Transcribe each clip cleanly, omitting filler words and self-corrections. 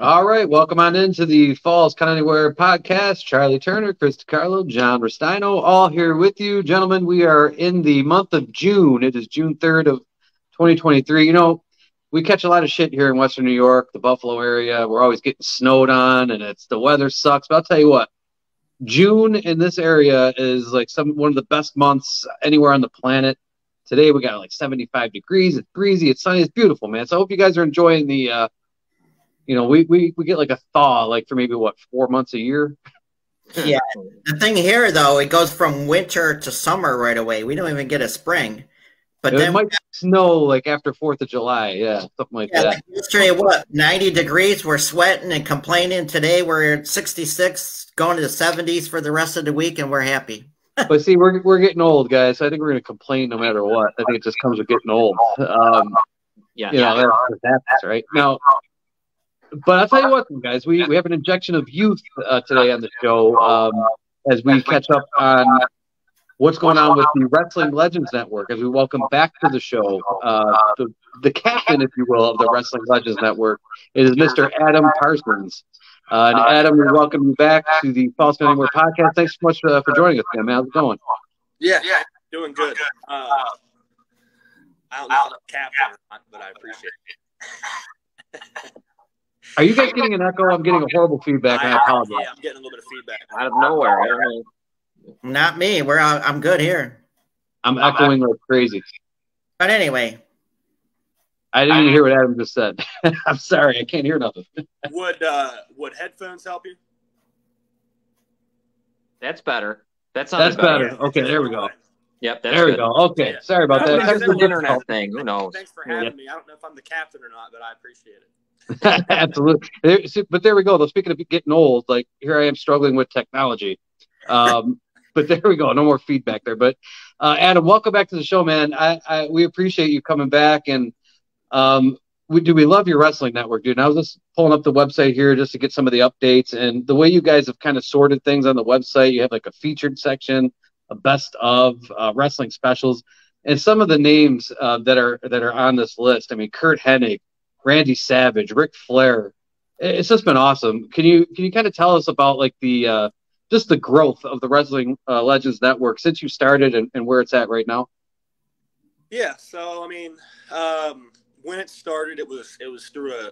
All right, welcome on into the Falls Count Anywhere podcast. Charlie Turner, Chris DiCarlo, John Restino, all here with you. Gentlemen, we are in the month of June. It is June 3rd of 2023. You know, we catch a lot of shit here in Western New York, the Buffalo area. We're always getting snowed on, and the weather sucks. But I'll tell you what, June in this area is like one of the best months anywhere on the planet. Today we got like 75 degrees. It's breezy. It's sunny. It's beautiful, man. So I hope you guys are enjoying the we get like a thaw, like for maybe 4 months a year. Yeah. The thing here, though, it goes from winter to summer right away. We don't even get a spring. But It might snow like after 4th of July. Yeah, something like that. Like yesterday, 90 degrees? We're sweating and complaining. Today, we're at 66, going to the 70s for the rest of the week, and we're happy. But see, we're getting old, guys. So I think we're going to complain no matter what. I think it just comes with getting old. That happens, right? Now, but I'll tell you what, guys, we have an injection of youth today on the show as we catch up on what's going on with the Wrestling Legends Network, as we welcome back to the show the captain, if you will, of the Wrestling Legends Network. It is Mr. Adam Parsons. And Adam, we welcome you back to the Falls Count Anywhere podcast. Thanks so much for joining us, man. How's it going? Yeah, doing good. I don't know if I'm captain or not, but I appreciate it. Are you guys getting an echo? I'm getting a horrible feedback, and I apologize. Yeah, I'm getting a little bit of feedback out of nowhere. I don't know. Not me. I'm good here. I'm echoing like crazy. But anyway, I didn't even hear what Adam just said. I'm sorry, I can't hear nothing. Would headphones help you? That's better. That's better. Yeah, okay, there we go. Yep, there we go. Okay, sorry about that. That's an internet thing. Who knows? Thanks for having me. I don't know if I'm the captain or not, but I appreciate it. Absolutely. But there we go. Though, speaking of getting old, like here I am struggling with technology. But there we go. No more feedback there. But Adam, welcome back to the show, man. We appreciate you coming back, and we love your wrestling network, dude. And I was just pulling up the website here just to get some of the updates, and the way you guys have kind of sorted things on the website. You have like a featured section, a best of wrestling specials, and some of the names that are on this list. I mean, Kurt Hennig, Randy Savage, Ric Flair. It's just been awesome. Can you kind of tell us about like the just the growth of the Wrestling Legends Network since you started and where it's at right now? Yeah, so I mean, when it started, it was through a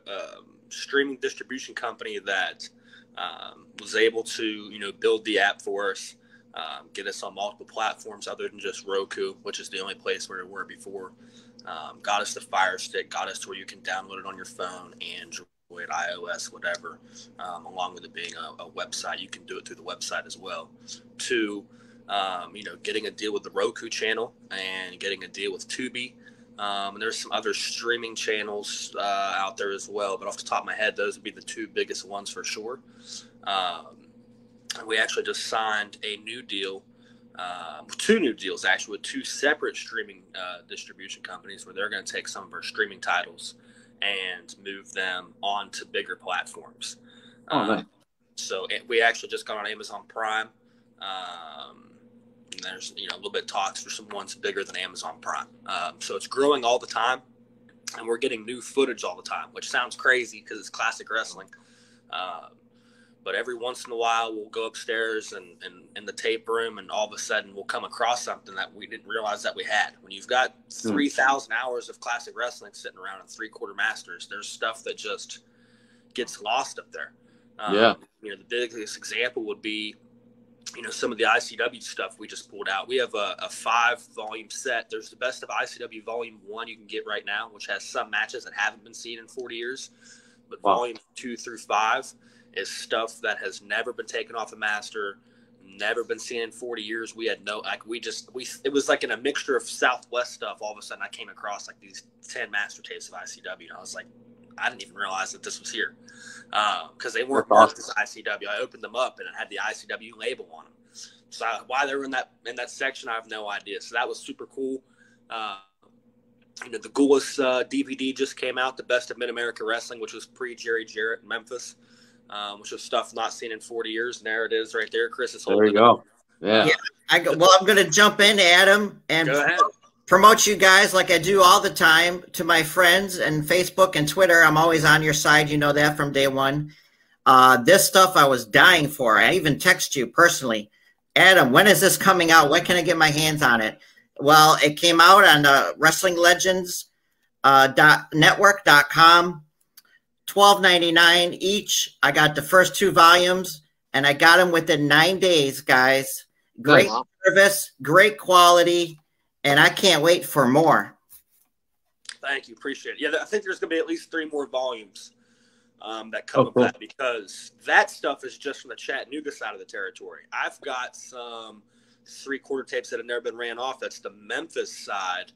streaming distribution company that was able to build the app for us, get us on multiple platforms other than just Roku, which is the only place where we were before. Got us the Fire Stick, got us to where you can download it on your phone, Android, iOS, whatever. Along with it being a website, you can do it through the website as well. To getting a deal with the Roku channel and getting a deal with Tubi. And there's some other streaming channels out there as well, but off the top of my head, those would be the two biggest ones for sure. We actually just signed a new deal. Two new deals actually with two separate streaming distribution companies where they're going to take some of our streaming titles and move them onto bigger platforms. Nice. So we actually just got on Amazon Prime. And there's a little bit of talks for some ones bigger than Amazon Prime. So it's growing all the time, and we're getting new footage all the time, which sounds crazy because it's classic wrestling. But every once in a while, we'll go upstairs and in the tape room, and all of a sudden, we'll come across something that we didn't realize that we had. When you've got 3,000 hours of classic wrestling sitting around in 3/4 masters, there's stuff that just gets lost up there. The biggest example would be, some of the ICW stuff we just pulled out. We have a 5-volume set. There's the best of ICW Volume 1 you can get right now, which has some matches that haven't been seen in 40 years. But Volume 2 through 5 is stuff that has never been taken off a master, never been seen in 40 years. We had it was like in a mixture of Southwest stuff. All of a sudden I came across like these 10 master tapes of ICW, and I was like, I didn't even realize that this was here. Because they weren't marked as ICW. I opened them up and it had the ICW label on them. So why they were in that section, I have no idea. So that was super cool. The Goulas DVD just came out, the Best of Mid-America Wrestling, which was pre-Jerry Jarrett in Memphis. Which was stuff not seen in 40 years. And there it is right there. Chris is holding it. There you go. Yeah. I'm going to jump in, Adam, and go ahead. promote you guys like I do all the time to my friends and Facebook and Twitter. I'm always on your side. You know that from day one. This stuff I was dying for. I even text you personally. Adam, when is this coming out? When can I get my hands on it? Well, it came out on WrestlingLegends.network.com. $12.99 each. I got the first 2 volumes, and I got them within 9 days, guys. Great service, great quality, and I can't wait for more. Thank you. Appreciate it. Yeah, I think there's going to be at least 3 more volumes that come of that, because that stuff is just from the Chattanooga side of the territory. I've got some 3/4 tapes that have never been ran off. That's the Memphis side,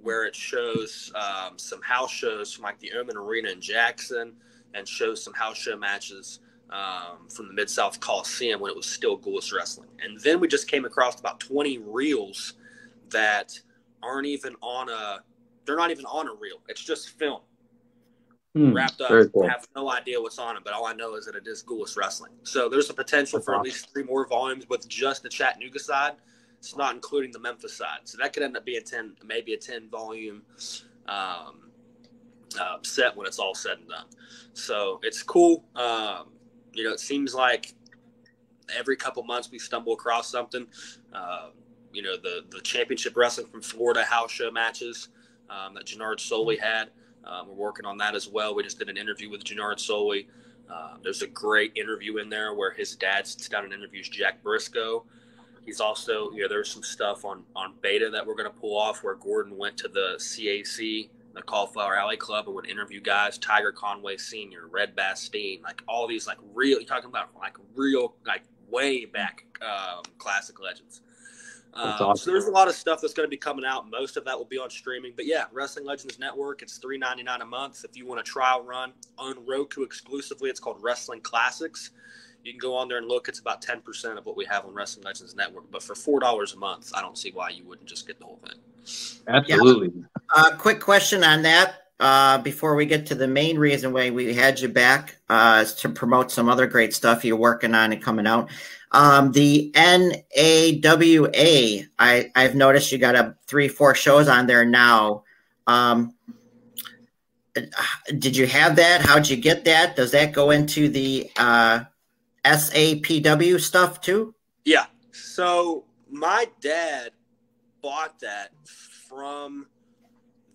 where it shows some house shows from like the Omen Arena in Jackson, and shows some house show matches from the Mid-South Coliseum when it was still Ghoulish Wrestling. And then we just came across about 20 reels that aren't even on they're not even on a reel. It's just film. Wrapped up. Cool. I have no idea what's on it, but all I know is that it is Ghoulish Wrestling. So there's a potential for at least 3 more volumes with just the Chattanooga side. It's not including the Memphis side. So that could end up being maybe a 10-volume set when it's all said and done. So it's cool. It seems like every couple months we stumble across something. The championship wrestling from Florida house show matches that Gennard Soley had. We're working on that as well. We just did an interview with Gennard Soley. There's a great interview in there where his dad sits down and interviews Jack Briscoe. He's also, there's some stuff on Beta that we're going to pull off where Gordon went to the CAC, the Cauliflower Alley Club, and would interview guys, Tiger Conway Sr., Red Bastien, like all these like real, you're talking about like real, like way back classic legends. Awesome. So there's a lot of stuff that's going to be coming out. Most of that will be on streaming. But yeah, Wrestling Legends Network, it's $3.99 a month. If you want a trial run on Roku exclusively, it's called Wrestling Classics. You can go on there and look. It's about 10% of what we have on Wrestling Legends Network. But for $4 a month, I don't see why you wouldn't just get the whole thing. Absolutely. Quick question on that before we get to the main reason why we had you back is to promote some other great stuff you're working on and coming out. The NAWA, I've noticed you got 3-4 shows on there now. Did you have that? How'd you get that? Does that go into the SAPW stuff too? Yeah. So my dad bought that from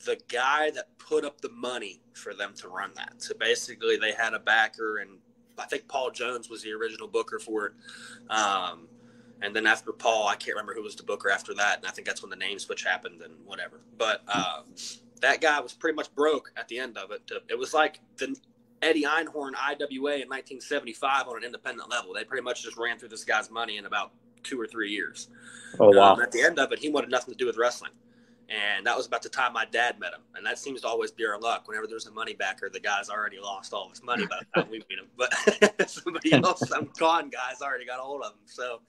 the guy that put up the money for them to run that. So basically they had a backer, and I think Paul Jones was the original booker for it. And then after Paul, I can't remember who was the booker after that. And I think that's when the name switch happened and whatever. But that guy was pretty much broke at the end of it. It was like the Eddie Einhorn IWA in 1975 on an independent level. They pretty much just ran through this guy's money in about 2 or 3 years. Oh, wow. At the end of it, he wanted nothing to do with wrestling. And that was about the time my dad met him. And that seems to always be our luck. Whenever there's a money backer, the guy's already lost all his money by the time we meet him. But somebody else, some con guy's already got a hold of him. So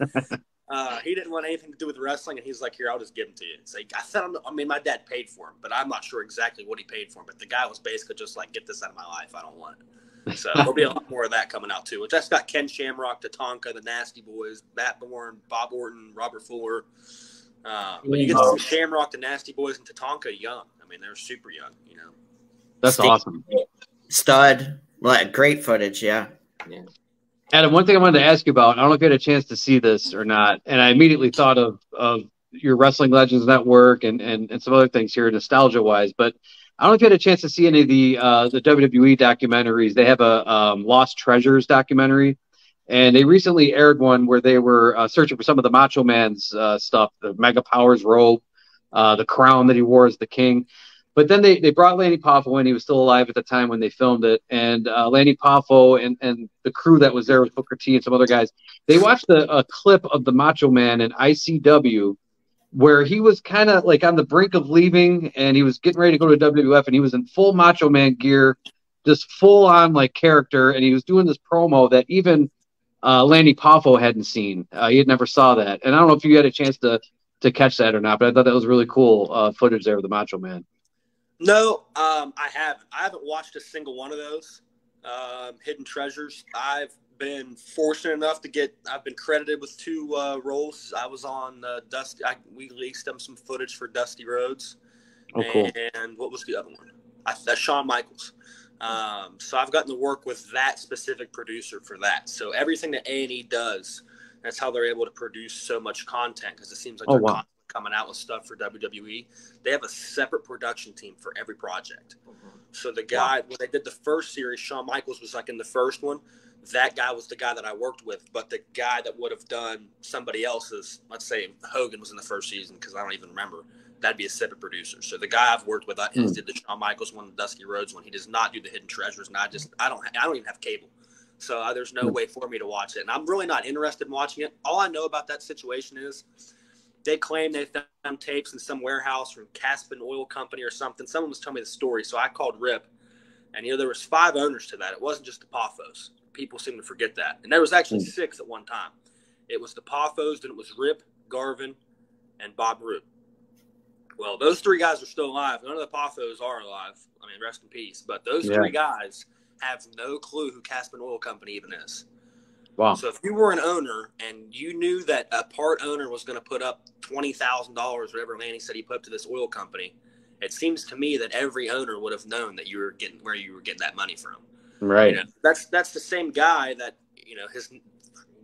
he didn't want anything to do with wrestling. And he's like, here, I'll just give them to you. So my dad paid for him, but I'm not sure exactly what he paid for him. But the guy was basically just like, get this out of my life. I don't want it. So there'll be a lot more of that coming out too. Which that's got Ken Shamrock, Tatanka, the Nasty Boys, Matt Bourne, Bob Orton, Robert Fuller. But you get to see Shamrock, the Nasty Boys, and Tatanka young. I mean, they're super young, That's awesome. Stud. Well, great footage, yeah. Adam, one thing I wanted to ask you about, I don't know if you had a chance to see this or not, and I immediately thought of your Wrestling Legends Network and some other things here, nostalgia-wise, but I don't know if you had a chance to see any of the WWE documentaries. They have a Lost Treasures documentary, and they recently aired one where they were searching for some of the Macho Man's stuff, the Mega Powers robe, the crown that he wore as the king. But then they brought Lanny Poffo in. He was still alive at the time when they filmed it. And Lanny Poffo and the crew that was there with Booker T and some other guys, they watched a clip of the Macho Man in ICW where he was kind of like on the brink of leaving, and he was getting ready to go to WWF, and he was in full Macho Man gear, just full on like character, and he was doing this promo that even Lanny Poffo hadn't seen. He had never saw that. And I don't know if you had a chance to catch that or not, but I thought that was really cool footage there of the Macho Man. No, I haven't. I haven't watched a single one of those hidden treasures. I've been fortunate enough to I've been credited with 2 roles. I was on we leased them some footage for Dusty Rhodes. Oh, cool. And what was the other one? That's Shawn Michaels. So I've gotten to work with that specific producer for that. So everything that A&E does, that's how they're able to produce so much content, because it seems like they're constantly coming out with stuff for WWE. They have a separate production team for every project. So the guy, when they did the first series, Shawn Michaels was like in the first one. That guy was the guy that I worked with, but the guy that would have done somebody else's, let's say Hogan was in the first season, because I don't even remember, that'd be a separate producer. So the guy I've worked with, he did the Shawn Michaels one, the Dusty Rhodes one. He does not do the Hidden Treasures, and I don't even have cable. So there's no way for me to watch it, and I'm really not interested in watching it. All I know about that situation is they claim they found tapes in some warehouse from Caspian Oil Company or something. Someone was telling me the story, so I called Rip, and there was 5 owners to that. It wasn't just the Poffos. People seem to forget that, and there was actually 6 at one time. It was the Poffos, then it was Rip, Garvin, and Bob Roop. Well, those 3 guys are still alive. None of the Poffos are alive. I mean, rest in peace. But those 3 guys have no clue who Caspian Oil Company even is. Wow. So if you were an owner and you knew that a part owner was going to put up $20,000, whatever Lanny said he put up to this oil company, it seems to me that every owner would have known that you were getting where you were getting that money from. Right. That's the same guy that, his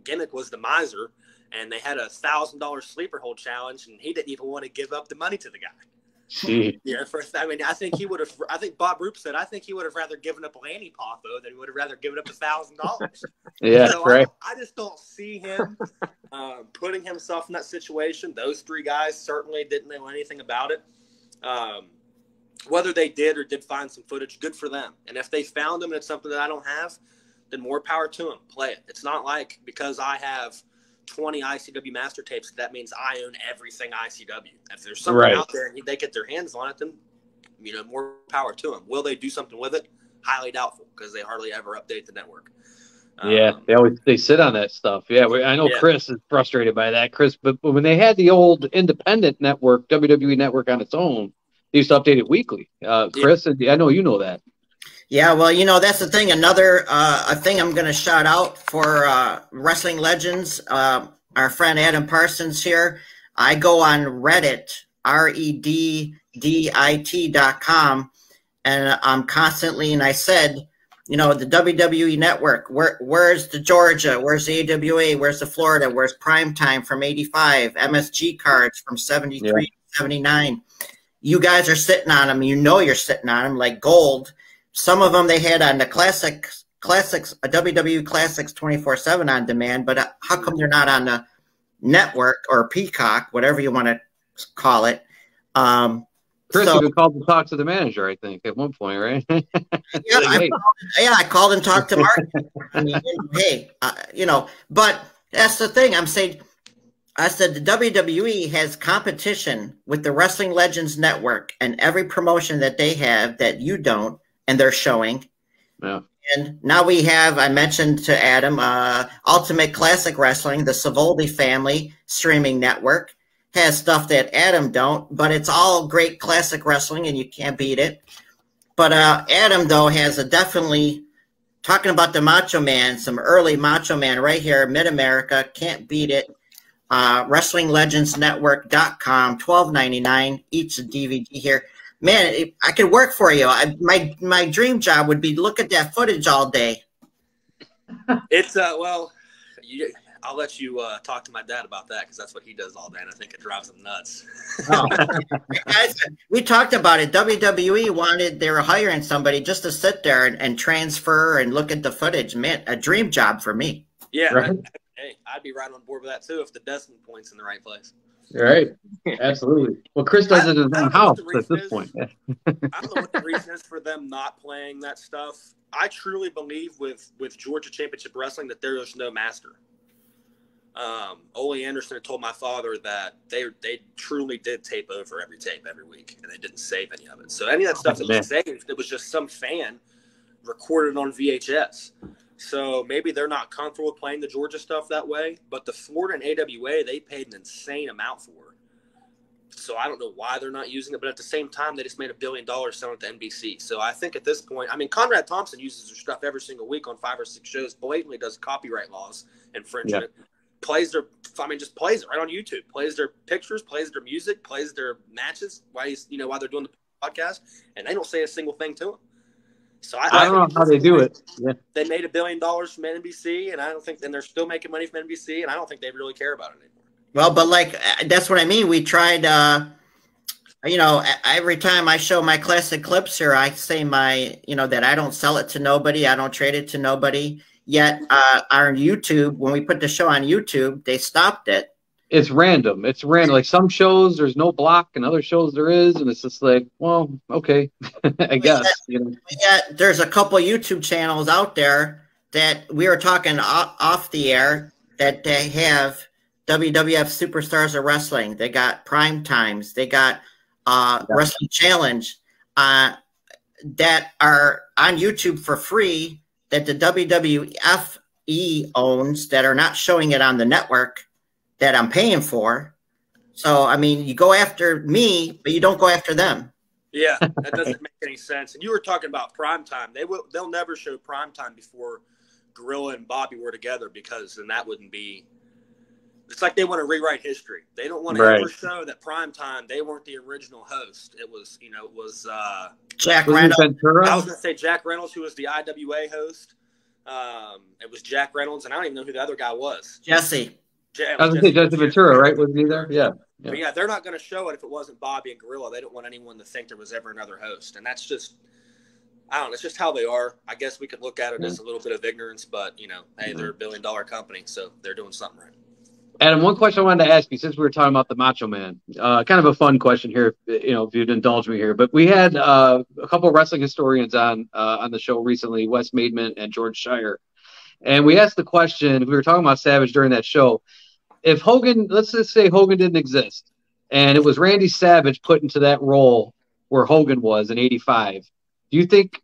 gimmick was the miser, and they had a $1,000 sleeper hold challenge, and he didn't even want to give up the money to the guy. Gee. I think he would have. I think Bob Roop said, I think he would have rather given up Lanny Poffo than he would have rather given up $1,000. Yeah, so right. I just don't see him putting himself in that situation. Those 3 guys certainly didn't know anything about it. Whether they did or did find some footage, good for them. And if they found them and it's something that I don't have, then more power to them. Play it. It's not like because I have 20 ICW master tapes, that means I own everything ICW. If there's something out there and they get their hands on it, then more power to them. Will they do something with it? Highly doubtful, because they hardly ever update the network. They sit on that stuff. I know Chris is frustrated by that, Chris. But when they had the old independent network, WWE Network on its own, they used to update it weekly. Chris, I know you know that. Yeah, well, that's the thing. Another a thing I'm going to shout out for wrestling legends. Our friend Adam Parsons here. I go on Reddit, reddit.com, and I'm constantly. And I said, the WWE Network. Where's the Georgia? Where's the AWA? Where's the Florida? Where's Primetime from '85? MSG cards from '73, '79. You guys are sitting on them. You're sitting on them like gold. Some of them they had on the classics, WWE Classics 24/7 on demand, but how come they're not on the network or Peacock, whatever you want to call it? Chris even called to talk to the manager, I think, at one point, right? I called and talked to Mark. Hey, but that's the thing. I'm saying, I said the WWE has competition with the Wrestling Legends Network and every promotion that they have that you don't. And they're showing. Yeah. And now we have, I mentioned to Adam, Ultimate Classic Wrestling, the Savoldi family streaming network, has stuff that Adam don't, but it's all great classic wrestling and you can't beat it. But Adam, though, has definitely, talking about the Macho Man, some early Macho Man right here, Mid-America, can't beat it. WrestlingLegendsNetwork.com, $12.99 each DVD here. Man, I could work for you. My dream job would be to look at that footage all day. It's I'll let you talk to my dad about that, because that's what he does all day, and I think it drives him nuts. We talked about it. WWE they were hiring somebody just to sit there and transfer and look at the footage. Man, a dream job for me. Yeah, right? Hey, I'd be right on board with that too if the decimal point's in the right place. Right. Absolutely. Well, Chris does it in his own house at this point. I don't know what the reason is for them not playing that stuff. I truly believe with Georgia Championship Wrestling that there is no master. Ole Anderson had told my father that they truly did tape over every tape every week, and they didn't save any of it. So any of that stuff that was saved, it was just some fan recorded on VHS. So maybe they're not comfortable with playing the Georgia stuff that way, but the Florida and AWA, they paid an insane amount for. So I don't know why they're not using it, but at the same time, they just made $1 billion selling it to NBC. So I think at this point, I mean, Conrad Thompson uses their stuff every single week on 5 or 6 shows, blatantly does copyright laws infringement, just plays it right on YouTube, plays their pictures, plays their music, plays their matches while they're doing the podcast, and they don't say a single thing to him. So I don't know how they do it. Yeah. They made $1 billion from NBC, and I don't think, and they're still making money from NBC, and I don't think they really care about it anymore. Well, but like, that's what I mean. We tried, every time I show my classic clips here, I say that I don't sell it to nobody. I don't trade it to nobody. Yet on YouTube, when we put the show on YouTube, they stopped it. It's random. It's random. Like some shows, there's no block, and other shows there is, and it's just like, well, okay, I guess. Yeah, there's a couple YouTube channels out there that we were talking off the air that they have WWF Superstars of Wrestling. They got Prime Times. They got Wrestling Challenge that are on YouTube for free that the WWFE owns that are not showing it on the network that I'm paying for. So, I mean, you go after me, but you don't go after them. Yeah, that doesn't make any sense. And you were talking about primetime. They'll never show primetime before Gorilla and Bobby were together, because then that wouldn't be. It's like they want to rewrite history. They don't want to ever show that primetime they weren't the original host. It was, Jack Reynolds. I was going to say Jack Reynolds, who was the IWA host. It was Jack Reynolds, and I don't even know who the other guy was. Jesse. I was going to say Jesse Ventura, right? Was he there? Yeah. But yeah, they're not going to show it if it wasn't Bobby and Gorilla. They don't want anyone to think there was ever another host. And that's just, I don't know, it's just how they are. I guess we could look at it as a little bit of ignorance, but, hey, they're $1 billion company, so they're doing something right. Adam, one question I wanted to ask you, since we were talking about the Macho Man, kind of a fun question here, if you'd indulge me here, but we had a couple of wrestling historians on the show recently, Wes Maidman and George Shire. And we asked the question, we were talking about Savage during that show, if Hogan, let's just say Hogan didn't exist, and it was Randy Savage put into that role where Hogan was in '85, do you think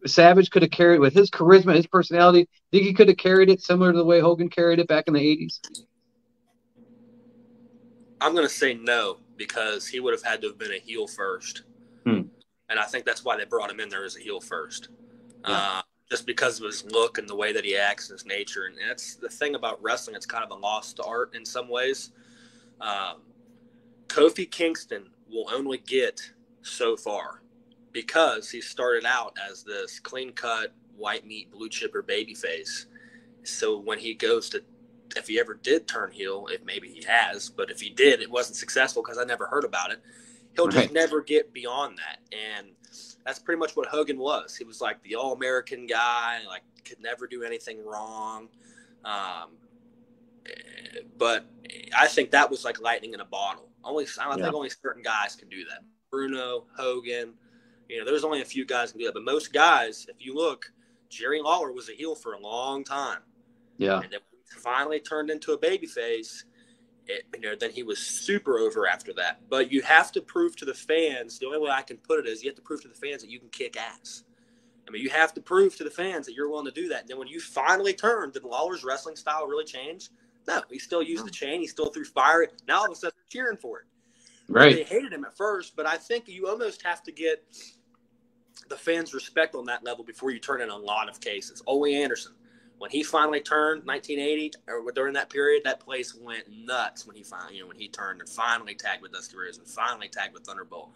Savage could have carried, with his charisma, his personality, think he could have carried it similar to the way Hogan carried it back in the '80s? I'm going to say no, because he would have had to have been a heel first. And I think that's why they brought him in there as a heel first. Yeah. Just because of his look and the way that he acts and his nature. And that's the thing about wrestling. It's kind of a lost art in some ways. Kofi Kingston will only get so far because he started out as this clean-cut, white meat, blue chipper babyface. So when he goes to, if he ever did turn heel, if maybe he has, but if he did, it wasn't successful because I never heard about it. He'll just never get beyond that. And that's pretty much what Hogan was. He was like the all-American guy, like could never do anything wrong. But I think that was like lightning in a bottle. I think only certain guys can do that. Bruno, Hogan, there's only a few guys can do that. But most guys, if you look, Jerry Lawler was a heel for a long time. Yeah. And then finally turned into a babyface. Then he was super over after that. But you have to prove to the fans, the only way I can put it is you have to prove to the fans that you can kick ass. I mean, you have to prove to the fans that you're willing to do that. And then when you finally turned, did Lawler's wrestling style really change? No, he still used the chain. He still threw fire. Now all of a sudden they're cheering for it. Right. They hated him at first, but I think you almost have to get the fans' respect on that level before you turn in a lot of cases. Ole Anderson. When he finally turned 1980, or during that period, that place went nuts when he finally, when he turned and finally tagged with Dusty Rhodes and finally tagged with Thunderbolt.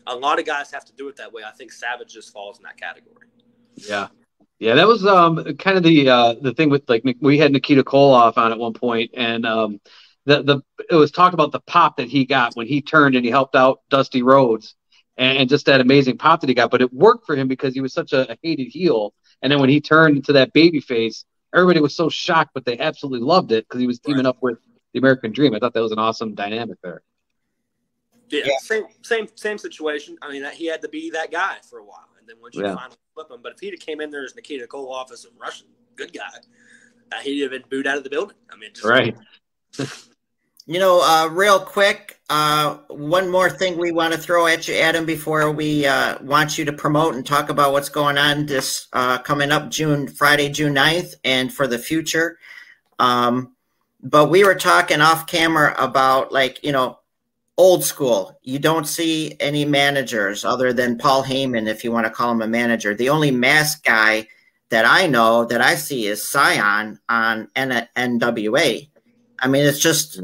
A lot of guys have to do it that way. I think Savage just falls in that category. Yeah. Yeah, that was kind of the thing with, like, we had Nikita Koloff on at one point, and it was talked about the pop that he got when he turned and he helped out Dusty Rhodes, and just that amazing pop that he got. But it worked for him because he was such a hated heel, and then when he turned into that baby face, everybody was so shocked, but they absolutely loved it because he was teaming up with the American Dream. I thought that was an awesome dynamic there. Yeah. Same situation. I mean, he had to be that guy for a while, and then once you finally flip him. But if he'd have came in there as Nikita Koloff as a Russian good guy, he'd have been booed out of the building. I mean, right. Real quick, one more thing we want to throw at you, Adam, before we want you to promote and talk about what's going on this coming up Friday, June 9th, and for the future. But we were talking off camera about, old school. You don't see any managers other than Paul Heyman, if you want to call him a manager. The only mask guy that I know that I see is Scion on NWA. I mean, it's just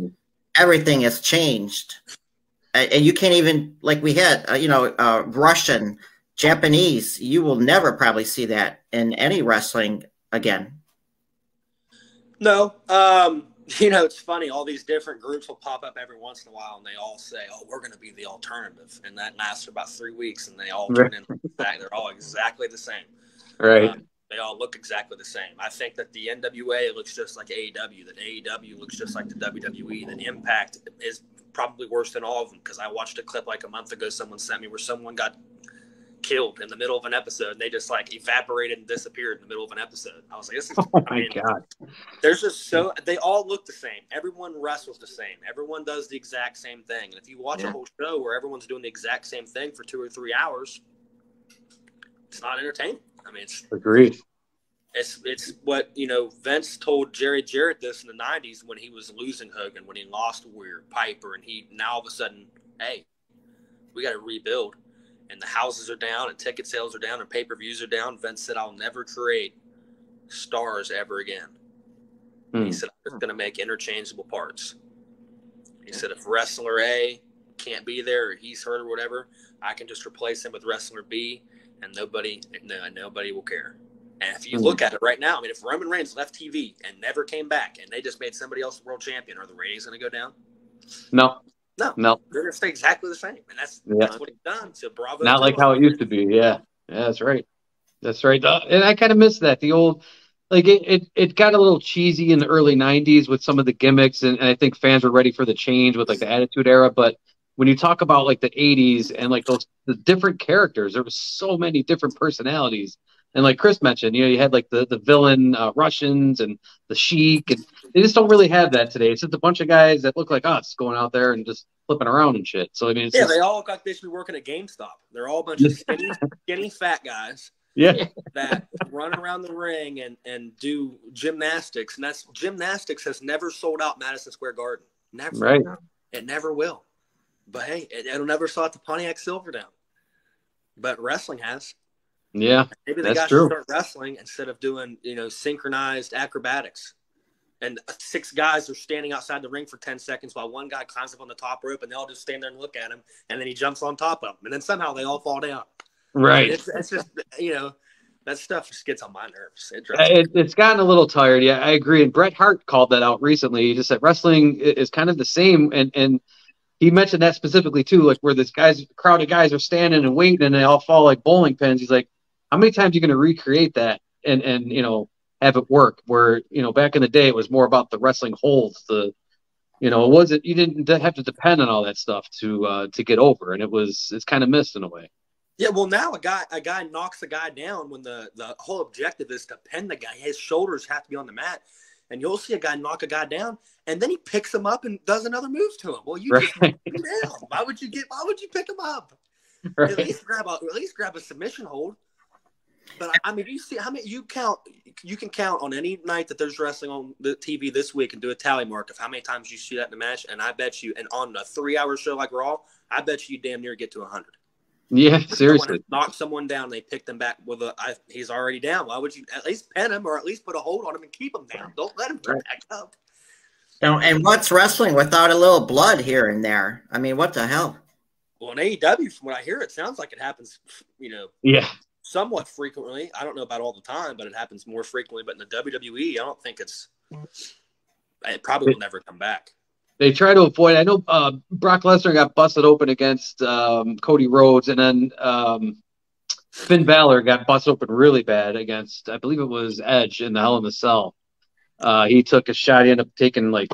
everything has changed. And you can't even, like we had, Russian, Japanese, you will never probably see that in any wrestling again. No. It's funny. All these different groups will pop up every once in a while, and they all say, "Oh, we're going to be the alternative," and that lasts for about 3 weeks, and they all turn in back. They're all exactly the same. Right. They all look exactly the same. I think that the NWA looks just like AEW, that AEW looks just like the WWE, that Impact is probably worse than all of them, because I watched a clip like a month ago someone sent me where someone got killed in the middle of an episode, and they just like evaporated and disappeared in the middle of an episode. I was like, this is, God. There's just they all look the same. Everyone wrestles the same. Everyone does the exact same thing. And if you watch a whole show where everyone's doing the exact same thing for 2 or 3 hours, it's not entertaining. I mean, it's agreed. It's what, Vince told Jerry Jarrett this in the 90s when he was losing Hogan, when he lost Weir, Piper, and he now all of a sudden, hey, we got to rebuild. And the houses are down and ticket sales are down and pay-per-views are down. Vince said, I'll never create stars ever again. He said, I'm just going to make interchangeable parts. He said, if wrestler A can't be there or he's hurt or whatever, I can just replace him with wrestler B, and nobody will care. And if you look at it right now, I mean, if Roman Reigns left TV and never came back and they just made somebody else the world champion, are the ratings going to go down? No. No. They're going to stay exactly the same. And that's what he's done. So bravo. Not like how it used to be. Yeah, that's right. That's right. And I kind of miss that. The old, like it got a little cheesy in the early 90s with some of the gimmicks. And I think fans were ready for the change with like the Attitude Era. But when you talk about like the 80s and like the different characters, there was so many different personalities. And like Chris mentioned, you had like the villain Russians and the Sheik, and they just don't really have that today. It's just a bunch of guys that look like us going out there and just flipping around and shit. So I mean, they all look like they should be working at GameStop. They're all a bunch of skinny fat guys. Yeah, that run around the ring and do gymnastics, and gymnastics has never sold out Madison Square Garden. Never. Right. It never will. But hey, it'll never sell out the Pontiac Silverdome. But wrestling has. Yeah, maybe they got to start wrestling instead of doing, synchronized acrobatics. And 6 guys are standing outside the ring for 10 seconds while one guy climbs up on the top rope, and they all just stand there and look at him, and then he jumps on top of them, and then somehow they all fall down. Right. It's just, that stuff just gets on my nerves. It's gotten a little tired. Yeah, I agree. And Bret Hart called that out recently. He just said wrestling is kind of the same, and he mentioned that specifically too, like where this crowd of guys are standing and waiting, and they all fall like bowling pins. He's like, how many times are you going to recreate that and have it work? Where back in the day it was more about the wrestling holds. It wasn't, you didn't have to depend on all that stuff to get over, and it's kind of missed in a way. Yeah, well, now a guy knocks a guy down when the whole objective is to pin the guy. His shoulders have to be on the mat, and you'll see a guy knock a guy down, and then he picks him up and does another move to him. Well, you just knocked him down. Why would you pick him up? Right. At least grab a submission hold. But I mean, you see how many you can count on any night that there's wrestling on the TV this week and do a tally mark of how many times you see that in the match. And I bet you, and on a 3-hour show like Raw, I bet you damn near get to 100. Yeah, seriously. Knock someone down, they pick them back with he's already down. Why would you at least pin him or at least put a hold on him and keep him down? Don't let him get back up. And what's wrestling without a little blood here and there? I mean, what the hell? Well, in AEW, from what I hear, it sounds like it happens, Yeah. Somewhat frequently. I don't know about all the time, but it happens more frequently. But in the WWE, I don't think it probably will never come back. They try to avoid. I know Brock Lesnar got busted open against Cody Rhodes, and then Finn Balor got busted open really bad against, I believe it was Edge in the Hell in a Cell. He took a shot. He ended up taking like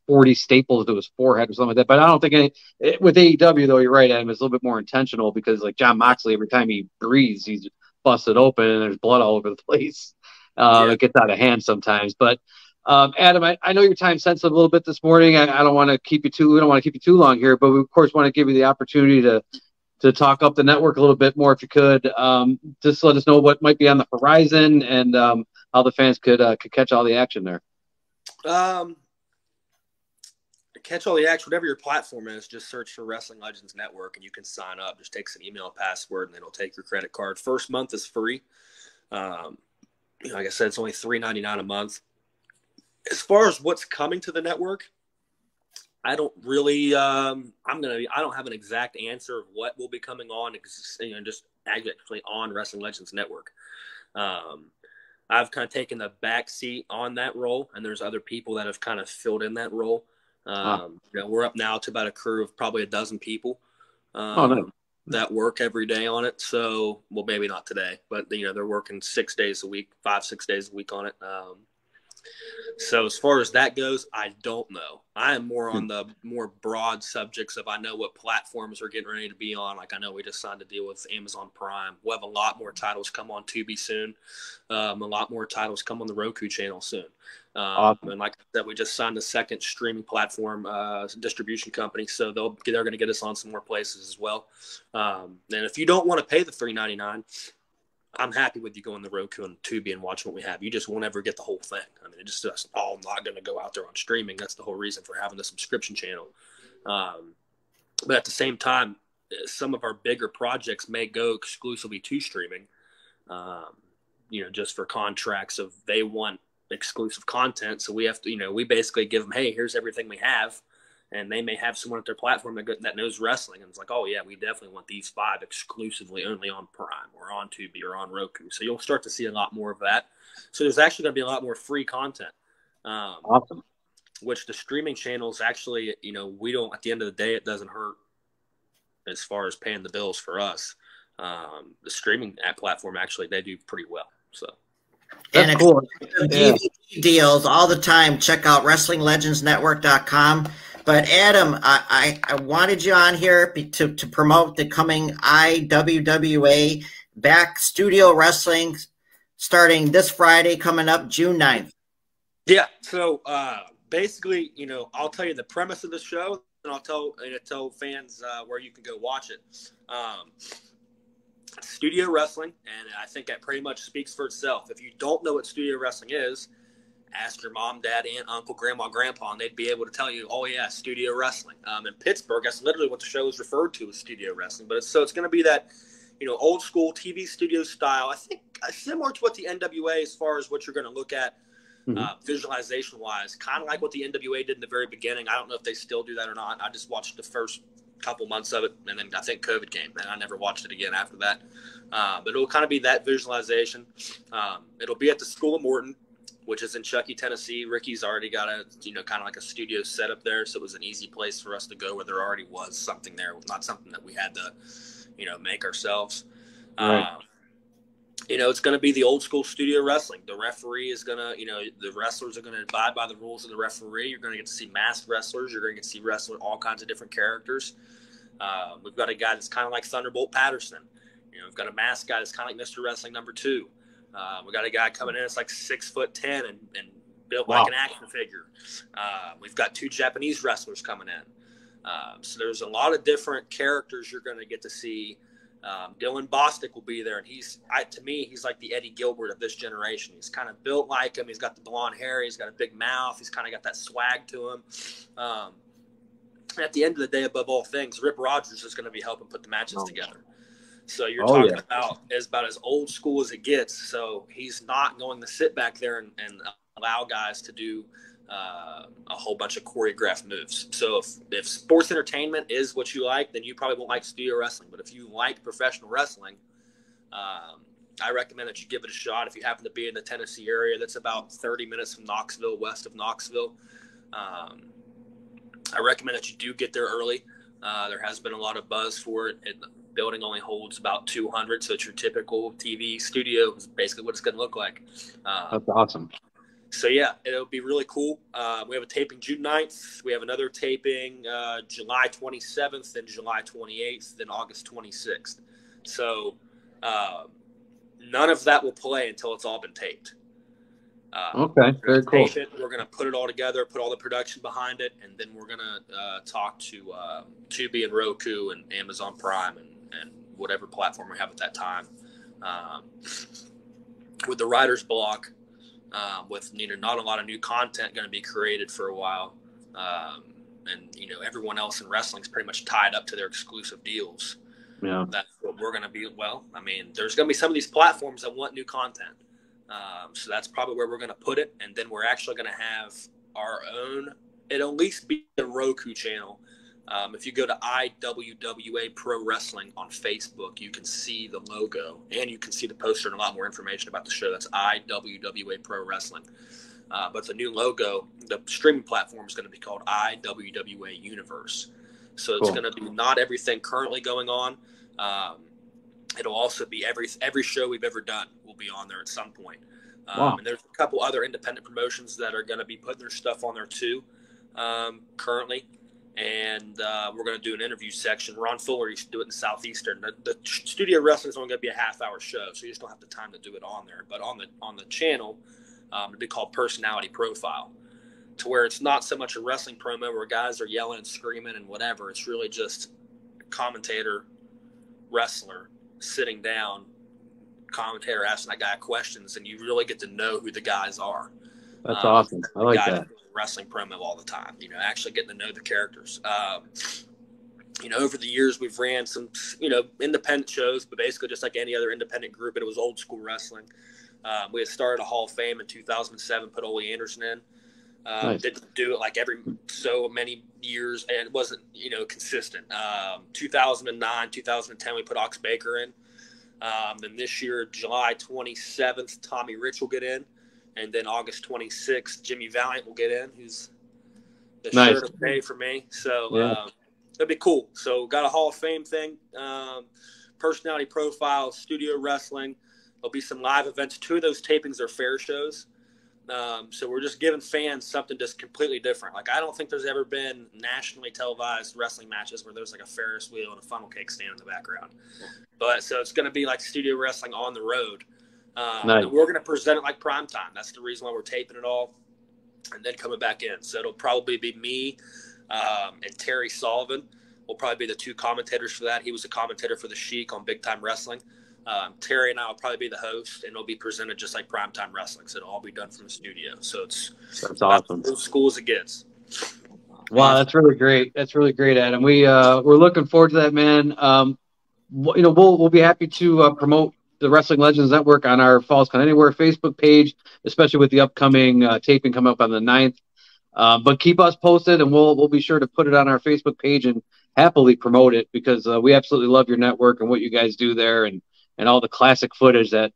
40 staples to his forehead or something like that. But I don't think with AEW, though, you're right, Adam, it's a little bit more intentional because like Jon Moxley, every time he breathes, he's busted open and there's blood all over the place. It gets out of hand sometimes. But Adam, I know your time sensitive a little bit this morning. I don't want to keep you too long here, but we of course want to give you the opportunity to talk up the network a little bit more if you could. Just let us know what might be on the horizon and how the fans could catch all the action there. catch all the action, whatever your platform is. Just search for Wrestling Legends Network, and you can sign up. Just takes an email password, and then it'll take your credit card. First month is free. Like I said, it's only $3.99 a month. As far as what's coming to the network, I don't really. I don't have an exact answer of what will be coming on. Just actually on Wrestling Legends Network. I've kind of taken the back seat on that role, and there's other people that have kind of filled in that role. We're up now to about a crew of probably a dozen people that work every day on it. So, well, maybe not today, but they're working 6 days a week, 5-6 days a week on it. So as far as that goes, I don't know. I am more on the more broad subjects of I know what platforms are getting ready to be on. Like I know we just signed a deal with Amazon Prime. We'll have a lot more titles come on Tubi soon. A lot more titles come on the Roku channel soon. Awesome. And like I said, we just signed a second streaming platform distribution company. So they're going to get us on some more places as well. And if you don't want to pay the $3.99, I'm happy with you going to Roku and Tubi and watching what we have. You just won't ever get the whole thing. I mean, it's just all not going to go out there on streaming. That's the whole reason for having the subscription channel. But at the same time, some of our bigger projects may go exclusively to streaming, just for contracts of they want exclusive content. So we have to, we basically give them, hey, here's everything we have. And they may have someone at their platform that knows wrestling. And it's like, oh, yeah, we definitely want these 5 exclusively only on Prime or on Tubi or on Roku. So you'll start to see a lot more of that. So there's actually going to be a lot more free content. Awesome. Which the streaming channels actually, we don't, at the end of the day, it doesn't hurt as far as paying the bills for us. The streaming platform, actually, they do pretty well. So. That's cool. DVD deals all the time. Check out WrestlingLegendsNetwork.com. But Adam, I wanted you on here to promote the coming IWWA back studio wrestling starting this Friday coming up June 9th. Yeah. So basically, I'll tell you the premise of the show, and I'll tell fans where you can go watch it. Studio wrestling, and I think that pretty much speaks for itself. If you don't know what studio wrestling is, ask your mom, dad, aunt, uncle, grandma, grandpa, and they'd be able to tell you, oh, yeah, studio wrestling. In Pittsburgh, that's literally what the show is referred to as studio wrestling. But it's going to be that, old school TV studio style. I think similar to what the NWA as far as what you're going to look at visualization-wise, kind of like what the NWA did in the very beginning. I don't know if they still do that or not. I just watched the first couple months of it, and then I think COVID came, and I never watched it again after that. But it'll kind of be that visualization. It'll be at the School of Morton, which is in Chuckey, Tennessee. Ricky's already got a, kind of like a studio set up there. So it was an easy place for us to go where there already was something there, not something that we had to, make ourselves. Right. It's going to be the old school studio wrestling. The referee is going to, the wrestlers are going to abide by the rules of the referee. You're going to get to see masked wrestlers. You're going to get to see wrestlers, all kinds of different characters. We've got a guy that's kind of like Thunderbolt Patterson. We've got a masked guy that's kind of like Mr. Wrestling number 2. We got a guy coming in that's like 6'10" and built like an action figure. We've got 2 Japanese wrestlers coming in. So there's a lot of different characters you're going to get to see. Dylan Bostic will be there, and to me, he's like the Eddie Gilbert of this generation. He's kind of built like him. He's got the blonde hair. He's got a big mouth. He's kind of got that swag to him. At the end of the day, above all things, Rip Rogers is going to be helping put the matches together. So you're talking about as old school as it gets. So he's not going to sit back there and allow guys to do a whole bunch of choreographed moves. So if sports entertainment is what you like, then you probably won't like studio wrestling. But if you like professional wrestling, I recommend that you give it a shot. If you happen to be in the Tennessee area, that's about 30 minutes from Knoxville, west of Knoxville. I recommend that you do get there early. There has been a lot of buzz for it. The building only holds about 200, so it's your typical TV studio. Is basically what it's going to look like. That's awesome. So, yeah, it'll be really cool. We have a taping June 9th. We have another taping July 27th, then July 28th, then August 26th. So none of that will play until it's all been taped. Okay, very cool. We're going to put it all together, put all the production behind it, and then we're going to talk to Tubi and Roku and Amazon Prime and whatever platform we have at that time. With the writer's block, with not a lot of new content going to be created for a while, and everyone else in wrestling is pretty much tied up to their exclusive deals. Yeah, that's what we're going to be. Well, I mean, there's going to be some of these platforms that want new content, so that's probably where we're going to put it. And then we're actually going to have our own. It'll at least be a Roku channel. If you go to IWWA Pro Wrestling on Facebook, you can see the logo and you can see the poster and a lot more information about the show. That's IWWA Pro Wrestling. But the new logo, the streaming platform is going to be called IWWA Universe. So it's going to be not everything currently going on. It'll also be every show we've ever done will be on there at some point. And there's a couple other independent promotions that are going to be putting their stuff on there too currently. And we're going to do an interview section. Ron Fuller used to do it in Southeastern. The studio wrestling is only going to be a half-hour show, so you just don't have the time to do it on there. But on the channel, it'll be called Personality Profile, to where it's not so much a wrestling promo where guys are yelling and screaming and whatever. It's really just a commentator, wrestler, sitting down, commentator asking that guy questions, and you really get to know who the guys are. That's awesome. I like that. Wrestling promo all the time, actually getting to know the characters. Over the years we've ran some, independent shows, but basically just like any other independent group, but it was old school wrestling. We had started a Hall of Fame in 2007, put Ole Anderson in. Nice. Didn't do it like every so many years, and it wasn't, consistent. 2009, 2010, we put Ox Baker in. Then this year, July 27th, Tommy Rich will get in. And then August 26th, Jimmy Valiant will get in, who's the shirt of the day for me. So that'd be cool. So got a Hall of Fame thing, Personality Profile, studio wrestling. There'll be some live events. 2 of those tapings are fair shows. So we're just giving fans something just completely different. Like, I don't think there's ever been nationally televised wrestling matches where there's like a Ferris wheel and a funnel cake stand in the background. But so it's going to be like studio wrestling on the road. Nice. And we're going to present it like primetime. That's the reason why we're taping it all and then coming back in. So it'll probably be me and Terry Sullivan will probably be the 2 commentators for that. He was a commentator for The Sheik on Big Time Wrestling. Terry and I will probably be the host, and it'll be presented just like primetime wrestling. So it'll all be done from the studio. So that's awesome. As cool as it gets. Wow, that's really great. That's really great, Adam. We're looking forward to that, man. We'll be happy to promote the Wrestling Legends Network on our Falls Count Anywhere Facebook page, especially with the upcoming taping coming up on the 9th. But keep us posted, and we'll be sure to put it on our Facebook page and happily promote it, because we absolutely love your network and what you guys do there, and all the classic footage that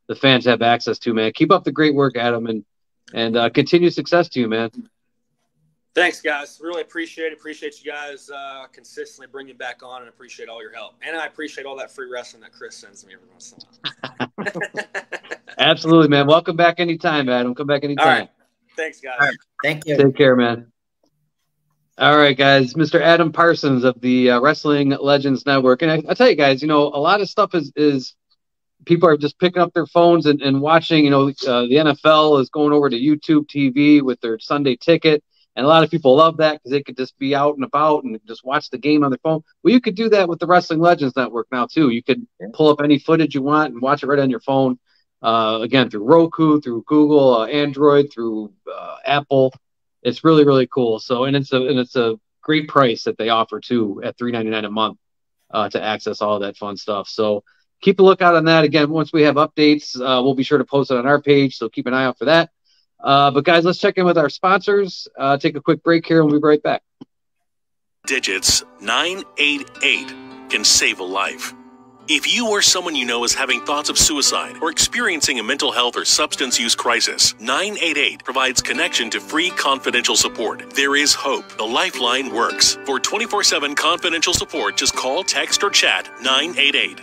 the fans have access to, man. Keep up the great work, Adam, and continued success to you, man. Thanks, guys. Really appreciate it. Appreciate you guys consistently bringing back on, and appreciate all your help. And I appreciate all that free wrestling that Chris sends me every once in a while. Absolutely, man. Welcome back anytime, Adam. Come back anytime. All right. Thanks, guys. All right. Thank you. Take care, man. All right, guys. Mr. Adam Parsons of the Wrestling Legends Network. And I tell you guys, a lot of stuff is people are just picking up their phones and watching. The NFL is going over to YouTube TV with their Sunday ticket. And a lot of people love that because they could just be out and about and just watch the game on their phone. Well, you could do that with the Wrestling Legends Network now, too. You could pull up any footage you want and watch it right on your phone. Again, through Roku, through Google, Android, through Apple. It's really, really cool. So, and it's a great price that they offer, too, at $3.99 a month to access all of that fun stuff. So keep a lookout on that. Again, once we have updates, we'll be sure to post it on our page. So keep an eye out for that. But guys, let's check in with our sponsors. Take a quick break here and we'll be right back. Digits 988 can save a life. If you or someone you know is having thoughts of suicide or experiencing a mental health or substance use crisis, 988 provides connection to free confidential support. There is hope. The Lifeline works. For 24/7 confidential support, just call, text, or chat 988.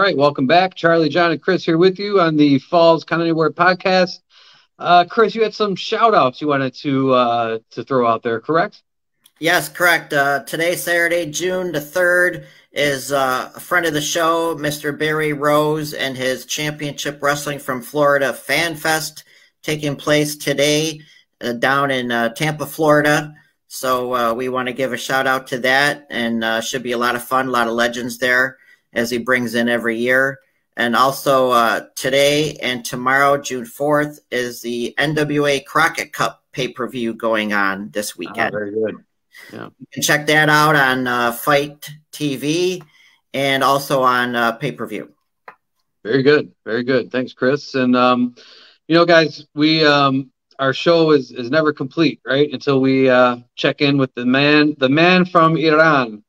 right, welcome back. Charlie, John, and Chris here with you on the Falls Kind of Anywhere podcast. Chris, you had some shout outs you wanted to throw out there, correct? Yes, correct. Today, Saturday, June the 3rd, is a friend of the show, Mr. Barry Rose, and his Championship Wrestling from Florida Fan Fest taking place today down in Tampa, Florida. So we want to give a shout out to that, and should be a lot of fun, a lot of legends there as he brings in every year. And also today and tomorrow, June 4th, is the NWA Crockett Cup pay-per-view going on this weekend. Very good. Yeah. You can check that out on Fight TV and also on pay-per-view. Very good. Very good. Thanks, Chris. And, guys, we our show is never complete, right? Until we check in with the man from Iran.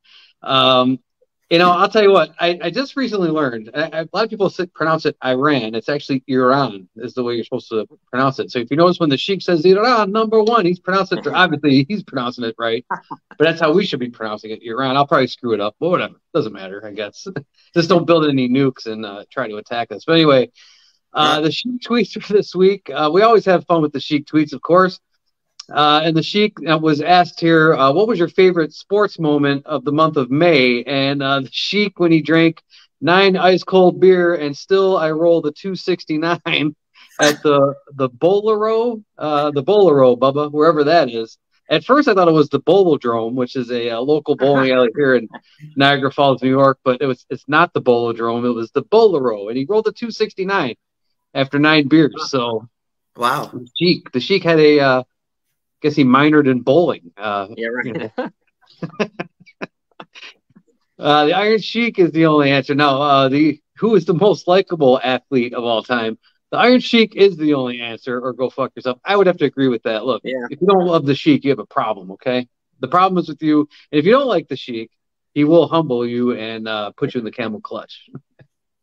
I'll tell you what, I just recently learned, a lot of people pronounce it Iran. It's actually Iran is the way you're supposed to pronounce it. So if you notice when the Sheik says Iran, number one, he's pronouncing it, obviously he's pronouncing it right, but that's how we should be pronouncing it, Iran. I'll probably screw it up, but whatever. Doesn't matter, I guess. Just don't build any nukes and try to attack us. But anyway, the Sheik tweets for this week. We always have fun with the Sheik tweets, of course. And the Sheik was asked here, what was your favorite sports moment of the month of May? And the Sheik, when he drank 9 ice-cold beer and still I rolled a 269 at the Bolero, Bubba, wherever that is. At first, I thought it was the Bolodrome, which is a local bowling alley here in Niagara Falls, New York. But it's not the Bolodrome. It was the Bolero. And he rolled a 269 after 9 beers. So, wow. The Sheik had a... guess he minored in bowling. Yeah, right. The Iron Sheik is the only answer. Now, who is the most likable athlete of all time? The Iron Sheik is the only answer, or go fuck yourself. I would have to agree with that. Look, if you don't love the Sheik, you have a problem, okay? The problem is with you. And if you don't like the Sheik, he will humble you and put you in the camel clutch.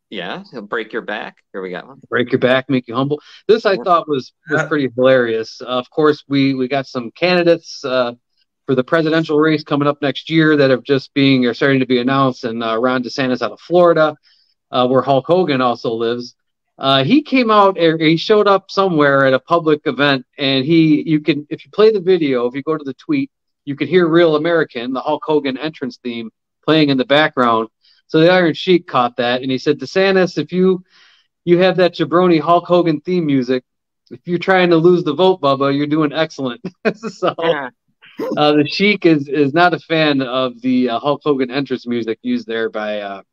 Yeah, he'll break your back. Here we got one. Break your back, make you humble. This I thought was pretty hilarious. Of course, we got some candidates for the presidential race coming up next year that are starting to be announced. And Ron DeSantis out of Florida, where Hulk Hogan also lives. He came out, he showed up somewhere at a public event, and if you play the video, if you go to the tweet, you can hear Real American, the Hulk Hogan entrance theme, playing in the background. So the Iron Sheik caught that, and he said, DeSantis, if you have that jabroni Hulk Hogan theme music, if you're trying to lose the vote, Bubba, you're doing excellent. So the Sheik is not a fan of the Hulk Hogan entrance music used there by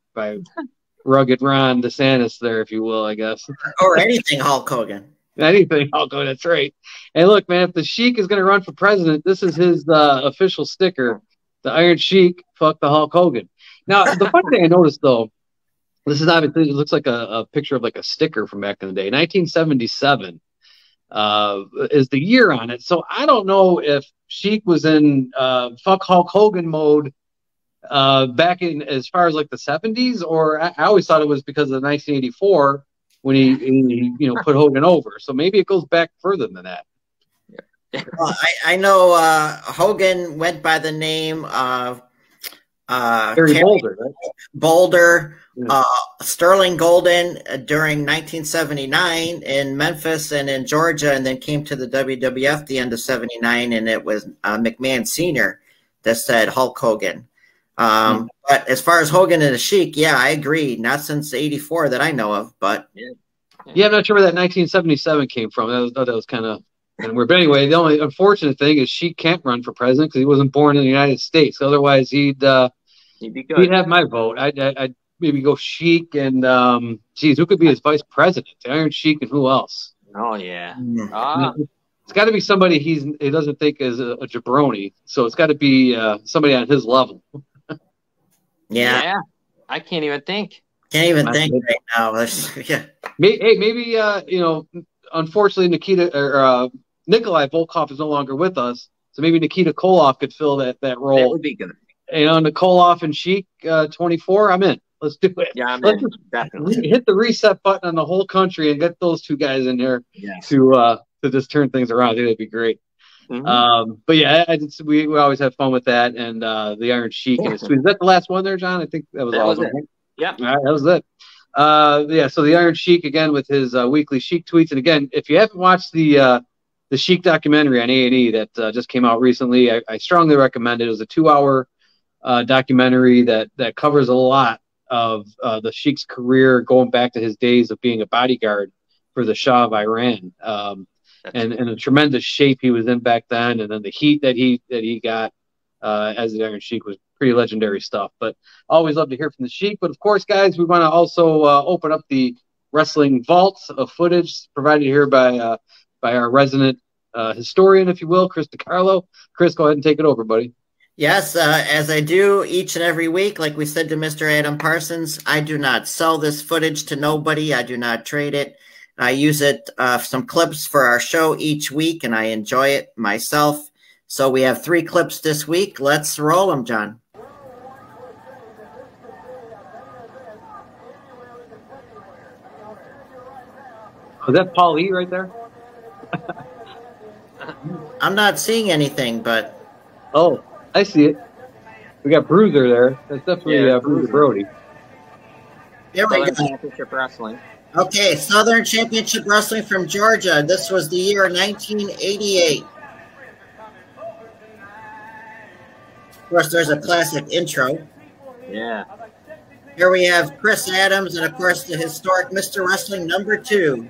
rugged Ron DeSantis there, if you will, I guess. Or anything Hulk Hogan. Anything Hulk Hogan, that's right. And look, man, if the Sheik is going to run for president, this is his official sticker. The Iron Sheik, fuck the Hulk Hogan. Now, the funny thing I noticed, though, this is obviously, it looks like a picture of like a sticker from back in the day. 1977 is the year on it. So I don't know if Sheik was in fuck Hulk Hogan mode back in as far as like the 70s, or I always thought it was because of 1984 when he put Hogan over. So maybe it goes back further than that. Well, I know Hogan went by the name of Barry Boulder, right? Boulder, Sterling Golden during 1979 in Memphis and in Georgia, and then came to the WWF the end of 79, and it was McMahon Sr. that said Hulk Hogan. But as far as Hogan and the Sheik, yeah, I agree. Not since 84 that I know of, but yeah, I'm not sure where that 1977 came from. I thought that was kind of weird. But anyway, the only unfortunate thing is Sheik can't run for president because he wasn't born in the United States. Otherwise, he'd be good. He'd have my vote. I'd maybe go Sheik and who could be his vice president? The Iron Sheik and who else? Oh yeah. It's got to be somebody he doesn't think is a jabroni. So it's got to be somebody on his level. Yeah. I can't even think. Can't even think right now. Yeah. Maybe unfortunately Nikolai Volkov is no longer with us, so maybe Nikita Koloff could fill that role. That would be good. Nikolov and Sheik 24. I'm in. Let's do it. Yeah, Let's in. Definitely hit the reset button on the whole country and get those two guys in there to just turn things around. I think that'd be great. Mm-hmm. But yeah, we always have fun with that, and the Iron Sheik and his tweet. Is that the last one there, John? I think that was all. It. Yeah, all right, that was it. Yeah, so the Iron Sheik again with his weekly Sheik tweets, and again, if you haven't watched the Sheik documentary on A&E that just came out recently, I strongly recommend it. It was a 2-hour documentary that covers a lot of the Sheik's career, going back to his days of being a bodyguard for the Shah of Iran, and the tremendous shape he was in back then, and then the heat that he got as the Iron Sheik was pretty legendary stuff. But always love to hear from the Sheik. But of course, guys, we want to also open up the wrestling vault of footage provided here by our resident historian, if you will, Chris DiCarlo. Chris, go ahead and take it over, buddy. Yes, as I do each and every week, like we said to Mr. Adam Parsons, I do not sell this footage to nobody. I do not trade it. I use it, some clips for our show each week, and I enjoy it myself. So we have 3 clips this week. Let's roll them, John. Was that Paul E right there? I'm not seeing anything, but... Oh, I see it. We got Bruiser there. That's definitely Bruiser Brody. There we go. Championship Wrestling. Okay, Southern Championship Wrestling from Georgia. This was the year 1988. Of course, there's a classic intro. Yeah. Here we have Chris Adams and, of course, the historic Mr. Wrestling #2.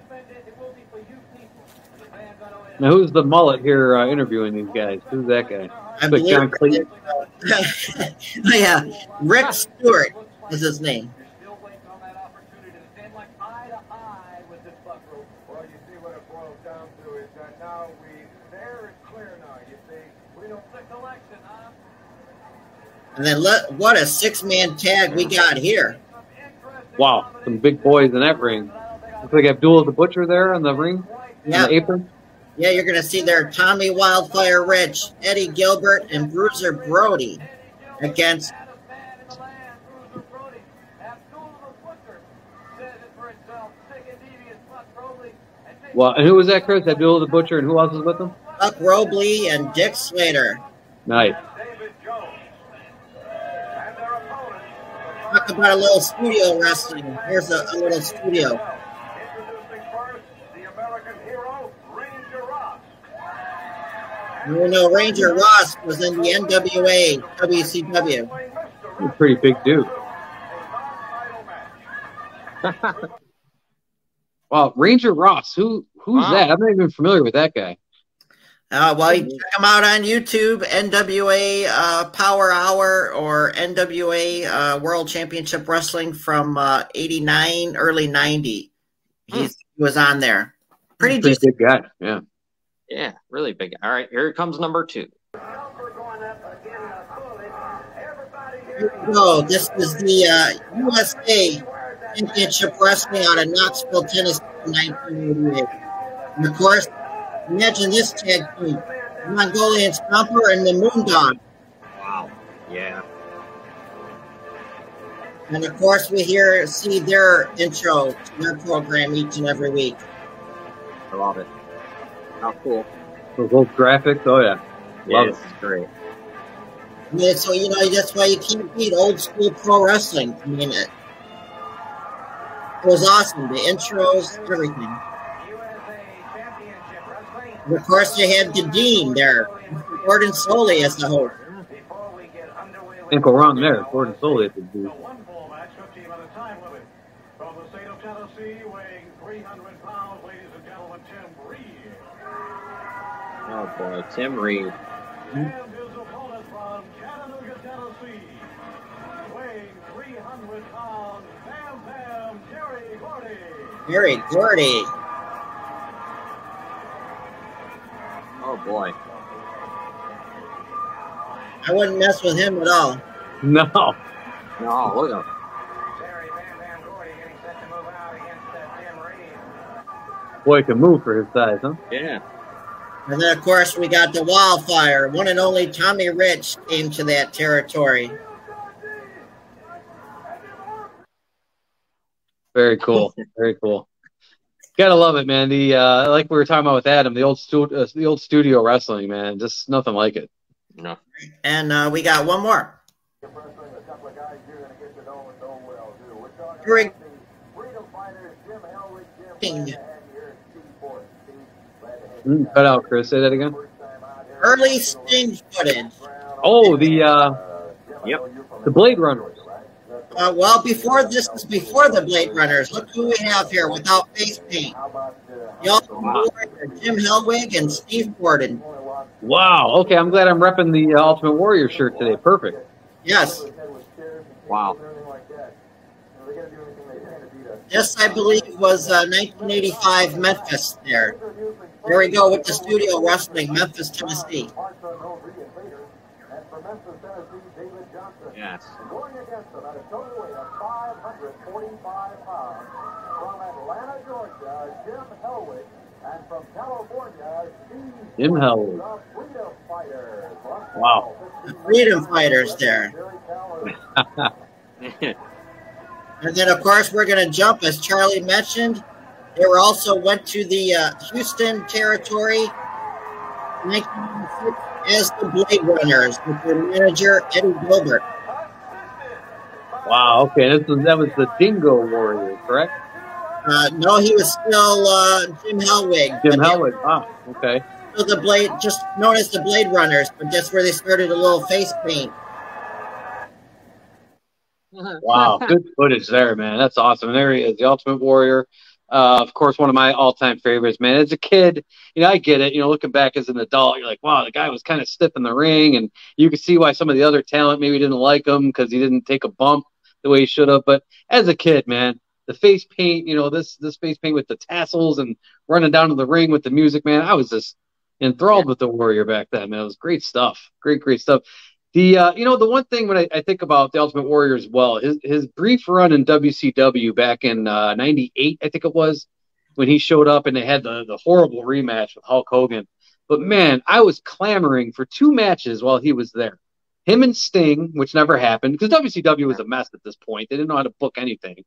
Now, who's the mullet here interviewing these guys? Who's that guy? I Like believe John Cleese? Yeah, Rick Stewart is his name. And then what a 6-man tag we got here. Wow, some big boys in that ring. Looks like Abdullah the Butcher there on the ring, Yeah. on the apron. Yeah, you're going to see there Tommy Wildfire Rich, Eddie Gilbert, and Bruiser Brody against... Well, and who was that, Chris? Abdullah the Butcher, and who else was with them? Buck Robley and Dick Slater. Nice. Talk about a little studio wrestling. Here's a little studio. You know, Ranger Ross was in the NWA WCW. He's a pretty big dude. Wow, Ranger Ross. Who's that? I'm not even familiar with that guy. Well, you check him out on YouTube, NWA Power Hour or NWA World Championship Wrestling from 89, early 90. He was on there. Pretty big guy, yeah. Yeah, really big. All right, here comes #2. No, this is the USA Championship Wrestling out of Knoxville, Tennessee in 1988. And of course, imagine this tag team: Mongolian Stomper and the Moondog. Wow. Yeah. And of course, we see their intro to their program each and every week. I love it. How cool. Those old graphics, oh yeah. Love This is great. Yeah, so, you know, that's why you can't beat old school pro wrestling. I mean, it was awesome. The intros, everything. And of course, they had the Dean there, Gordon Soley as the host. Can't go wrong there. Gordon Soley at the booth. From the state of Tennessee, weighing 300 pounds, ladies and gentlemen, Tim Reed. Oh boy, Tim Reed. And his opponent from Chattanooga, Tennessee, weighing 300 pounds, Bam Jerry Gordy. Jerry Gordy. Oh boy. I wouldn't mess with him at all. No. No, look at him. Jerry Bam Gordy getting set to move out against Tim Reed. Boy, he can move for his size, huh? Yeah. And then, of course, we got the Wildfire. One and only Tommy Rich came to that territory. Very cool. Very cool. Gotta love it, man. The like we were talking about with Adam, the old studio wrestling, man. Just nothing like it. No. And we got one more. Here we Sting. Cut out, Chris. Say that again. Early Sting footage. Oh, the Blade Runners. Well, this is before the Blade Runners. Look who we have here without face paint. The Ultimate Warrior, Jim Hellwig, and Steve Gordon. Wow. Okay, I'm glad I'm repping the Ultimate Warrior shirt today. Perfect. Yes. Wow. This, I believe, was 1985 Memphis there. There we go with the studio wrestling, Memphis, Tennessee. Yes. Going against them at a total weight of 545 pounds. From Atlanta, Georgia, Jim Hellwig. And from California, Jim Hellwig. the Freedom Fighters. Wow. The Freedom Fighters there. And then, of course, we're going to jump, as Charlie mentioned. They were also went to the Houston territory in 1996 as the Blade Runners with their manager, Eddie Gilbert. Wow. Okay, that was the Dingo Warrior, correct? No, he was still Jim Hellwig. Jim Hellwig. Wow. Okay. So the Blade, just known as the Blade Runners, but that's where they started a little face paint. Wow, good footage there, man. That's awesome. And there he is, the Ultimate Warrior. Of course, one of my all-time favorites, man. As a kid, I get it. Looking back as an adult, you're like, wow, the guy was kind of stiff in the ring, and you could see why some of the other talent maybe didn't like him because he didn't take a bump the way he should have. But as a kid, man, the face paint, this face paint with the tassels and running down to the ring with the music, man, I was just enthralled with the Warrior back then, man. It was great stuff. Great stuff. The the one thing when I think about the Ultimate Warrior as well, his brief run in WCW back in '98, I think it was, when he showed up and they had the horrible rematch with Hulk Hogan. But man, I was clamoring for 2 matches while he was there. Him and Sting, which never happened because WCW was a mess at this point. They didn't know how to book anything.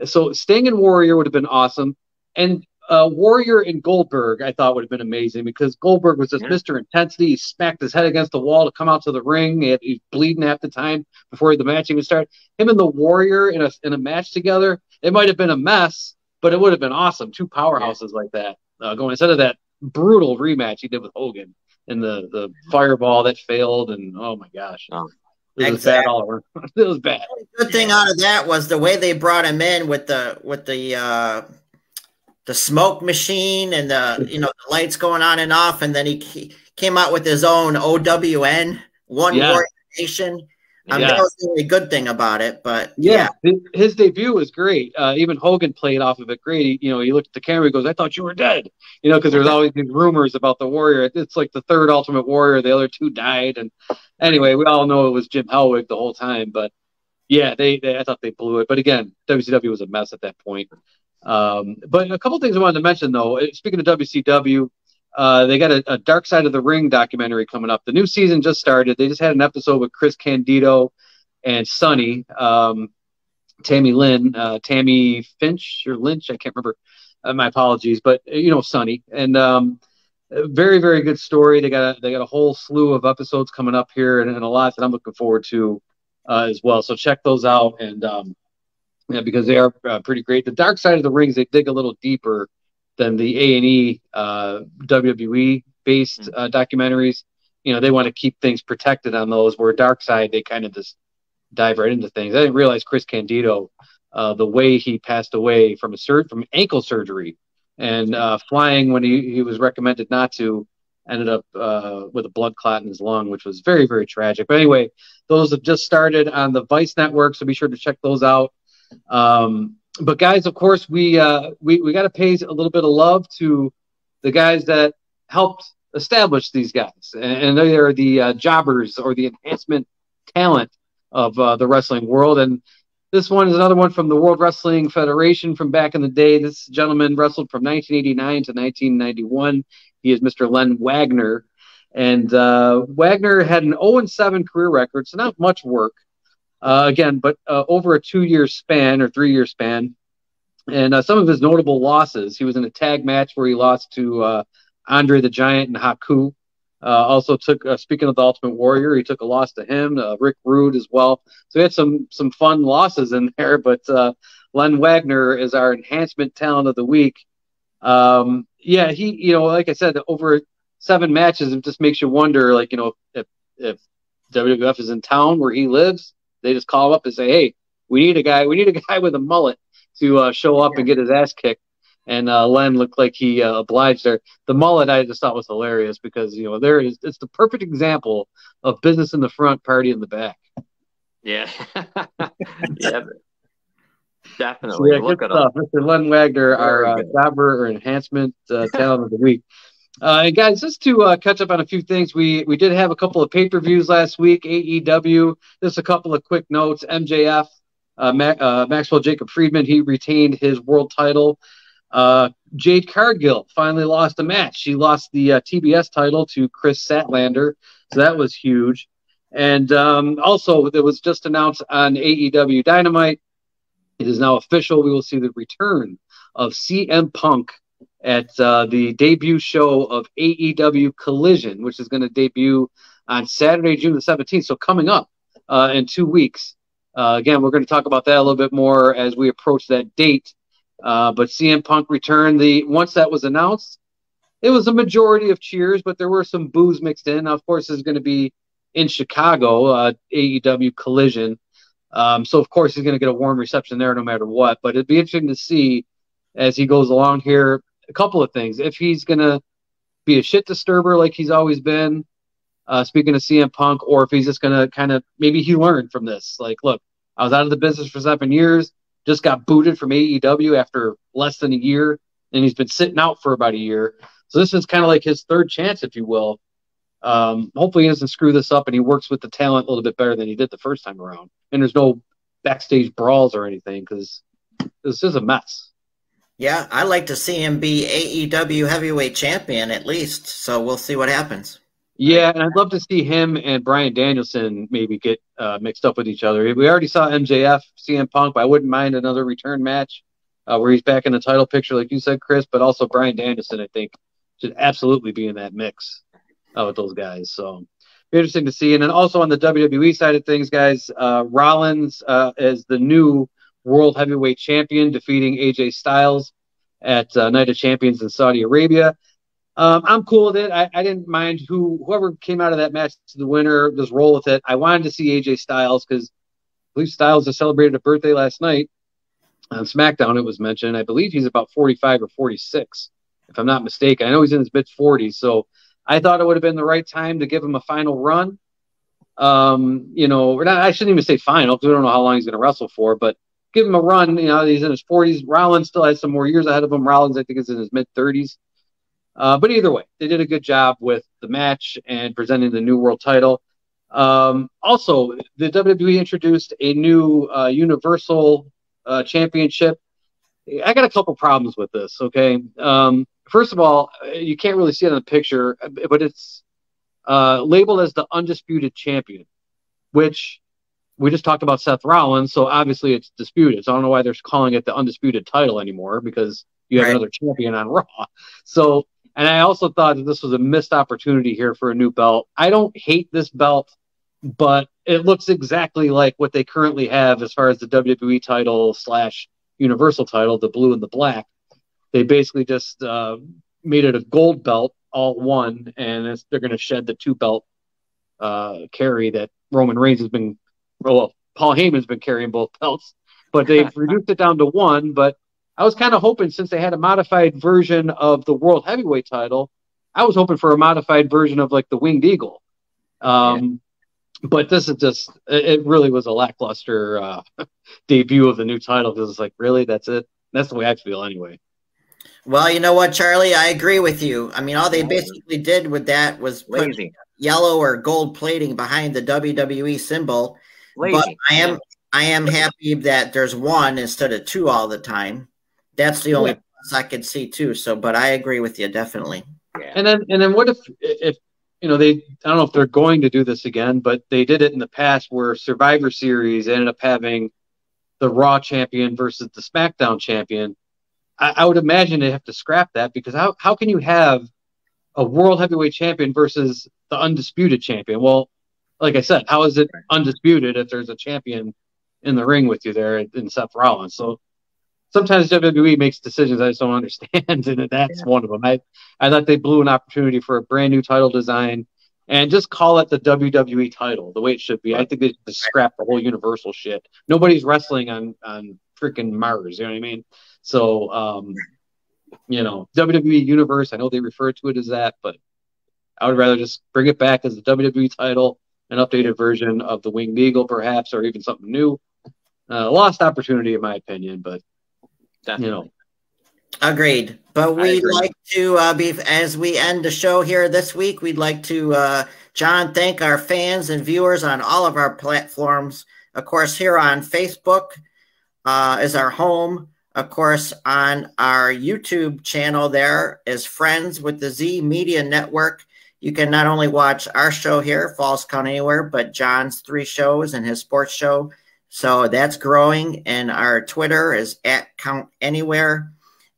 So Sting and Warrior would have been awesome. And Warrior and Goldberg, I thought would have been amazing because Goldberg was just Mr. Intensity. He smacked his head against the wall to come out to the ring. He was bleeding half the time before the match even started. Him and the Warrior in a match together, it might have been a mess, but it would have been awesome. 2 powerhouses like that going instead of that brutal rematch he did with Hogan and the fireball that failed. And oh my gosh. It was bad all around. It was bad. The good thing out of that was the way they brought him in with the smoke machine and the lights going on and off, and then he came out with his own OWN, One Warrior Nation. That was the really good thing about it. But his debut was great. Even Hogan played off of it great. He looked at the camera, he goes, "I thought you were dead," because there's always these rumors about the Warrior. It's like the 3rd Ultimate Warrior. The other 2 died, and anyway, we all know it was Jim Hellwig the whole time. But yeah, I thought they blew it. But again, WCW was a mess at that point. But a couple things I wanted to mention, though. Speaking of WCW, they got a Dark Side of the Ring documentary coming up. The new season just started. They just had an episode with Chris Candido and Sonny, Tammy Finch or Lynch. I can't remember. My apologies, but Sonny. And very, very good story. They got a whole slew of episodes coming up here, and a lot that I'm looking forward to as well. So check those out, and because they are pretty great. The Dark Side of the Rings, they dig a little deeper than the A&E WWE based documentaries. They want to keep things protected on those, where Dark Side, they kind of just dive right into things. I didn't realize Chris Candido, the way he passed away from ankle surgery and flying when he was recommended not to, ended up with a blood clot in his lung, which was very, very tragic. But anyway, those have just started on the Vice Network, so be sure to check those out. But guys, of course, we got to pay a little bit of love to the guys that helped establish these guys, and they are the jobbers or the enhancement talent of the wrestling world. And this one is another one from the World Wrestling Federation from back in the day. This gentleman wrestled from 1989 to 1991. He is Mr. Len Wagner, and Wagner had an 0-7 career record, so not much work. But over a 2-year span or 3-year span. And some of his notable losses, he was in a tag match where he lost to Andre the Giant and Haku. Also took, speaking of the Ultimate Warrior, he took a loss to him, Rick Rude as well. So he had some fun losses in there, but Len Wagner is our enhancement talent of the week. Yeah, he, like I said, over 7 matches, it just makes you wonder, like, if WWF is in town where he lives, they just call him up and say, hey, we need a guy with a mullet to show up and get his ass kicked. And Len looked like he obliged there. The mullet I just thought was hilarious because, it's the perfect example of business in the front, party in the back. Yeah. Yeah. Definitely. So, yeah, look good at stuff. Mr. Len Wagner, Very our good. jobber or enhancement talent of the week. And guys, just to catch up on a few things, we did have a couple of pay-per-views last week, AEW. Just a couple of quick notes. MJF, Maxwell Jacob Friedman, he retained his world title. Jade Cargill finally lost a match. She lost the TBS title to Chris Statlander, so that was huge. And also, it was just announced on AEW Dynamite. It is now official. We will see the return of CM Punk at the debut show of AEW Collision, which is going to debut on Saturday, June the 17th. So coming up in 2 weeks. Again, we're going to talk about that a little bit more as we approach that date. But CM Punk returned. Once that was announced, it was a majority of cheers, but there were some boos mixed in. Now, of course, it's going to be in Chicago, AEW Collision. So, of course, he's going to get a warm reception there no matter what. But it'd be interesting to see as he goes along here a couple of things. If he's going to be a shit disturber like he's always been, speaking of CM Punk, or if he's just going to kind of maybe he learned from this. Like, look, I was out of the business for 7 years, just got booted from AEW after less than a year, and he's been sitting out for about a year. So this is kind of like his third chance, if you will. Hopefully he doesn't screw this up and he works with the talent a little bit better than he did the first time around. And there's no backstage brawls or anything because this is a mess. Yeah, I'd like to see him be AEW heavyweight champion at least. So we'll see what happens. Yeah, and I'd love to see him and Bryan Danielson maybe get mixed up with each other. We already saw MJF, CM Punk, but I wouldn't mind another return match where he's back in the title picture, like you said, Chris, but also Bryan Danielson, I think, should absolutely be in that mix with those guys. So interesting to see. And then also on the WWE side of things, guys, Rollins is the new World Heavyweight Champion, defeating AJ Styles at Night of Champions in Saudi Arabia. I'm cool with it. I didn't mind whoever came out of that match to the winner. Just roll with it. I wanted to see AJ Styles because I believe Styles just celebrated a birthday last night on SmackDown. It was mentioned. I believe he's about 45 or 46, if I'm not mistaken. I know he's in his mid-40s, so I thought it would have been the right time to give him a final run. I shouldn't even say final because we don't know how long he's going to wrestle for, but give him a run. He's in his 40s. Rollins still has some more years ahead of him. Rollins, I think, is in his mid-30s. But either way, they did a good job with the match and presenting the new world title. Also, the WWE introduced a new Universal Championship. I got a couple problems with this, okay? First of all, you can't really see it in the picture, but it's labeled as the Undisputed Champion, which we just talked about Seth Rollins, so obviously it's disputed. So I don't know why they're calling it the Undisputed title anymore because you have another champion on Raw. So, and I also thought that this was a missed opportunity here for a new belt. I don't hate this belt, but it looks exactly like what they currently have as far as the WWE title / Universal title, the blue and the black. They basically just made it a gold belt, all one, and they're going to shed the 2-belt carry that Roman Reigns has been. Well, Paul Heyman's been carrying both belts, but they've reduced it down to 1. But I was kind of hoping, since they had a modified version of the World Heavyweight title, I was hoping for a modified version of like the Winged Eagle. But this is it really was a lackluster debut of the new title because it's like, really, that's it? That's the way I feel anyway. Well, you know what, Charlie? I agree with you. I mean, all they basically did with that was put yellow or gold plating behind the WWE symbol. But I am happy that there's 1 instead of 2 all the time. That's the only plus I could see too. So, but I agree with you definitely. Yeah. And then what if they, I don't know if they're going to do this again, but they did it in the past where Survivor Series ended up having the Raw champion versus the SmackDown champion. I would imagine they have to scrap that because how can you have a World Heavyweight champion versus the Undisputed champion? Well, like I said, how is it undisputed if there's a champion in the ring with you there in Seth Rollins? So sometimes WWE makes decisions I just don't understand, and that's one of them. I thought they blew an opportunity for a brand new title design and just call it the WWE title the way it should be. I think they just scrap the whole Universal shit. Nobody's wrestling on freaking Mars, you know what I mean? So, WWE Universe, I know they refer to it as that, but I would rather just bring it back as the WWE title, an updated version of the Winged Eagle, perhaps, or even something new. Lost opportunity, in my opinion, but Definitely. Agreed. But we'd like to as we end the show here this week, we'd like to John, thank our fans and viewers on all of our platforms. Of course, here on Facebook is our home. Of course, on our YouTube channel, there is Friends with the Z Media Network. You can not only watch our show here, Falls Count Anywhere, but John's 3 shows and his sports show. So that's growing. And our Twitter is @CountAnywhere.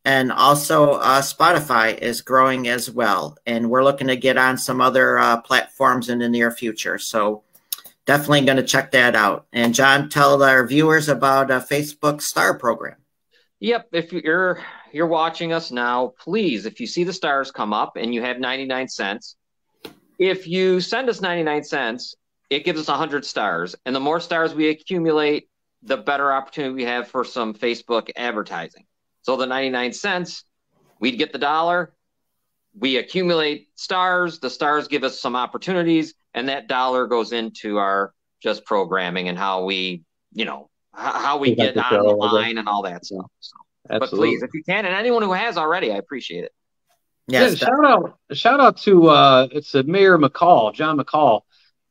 And also Spotify is growing as well. And we're looking to get on some other platforms in the near future. So definitely going to check that out. And John, tell our viewers about a Facebook Star program. Yep. If you're watching us now, please, if you see the stars come up and you have 99 cents, if you send us 99 cents, it gives us 100 stars. And the more stars we accumulate, the better opportunity we have for some Facebook advertising. So the 99 cents, we'd get the $1. We accumulate stars. The stars give us some opportunities, and that $1 goes into our just programming and how we, how we get on the line and all that stuff. So, but please, if you can, and anyone who has already, I appreciate it. Yes, shout out to it's Mayor McCall, John McCall.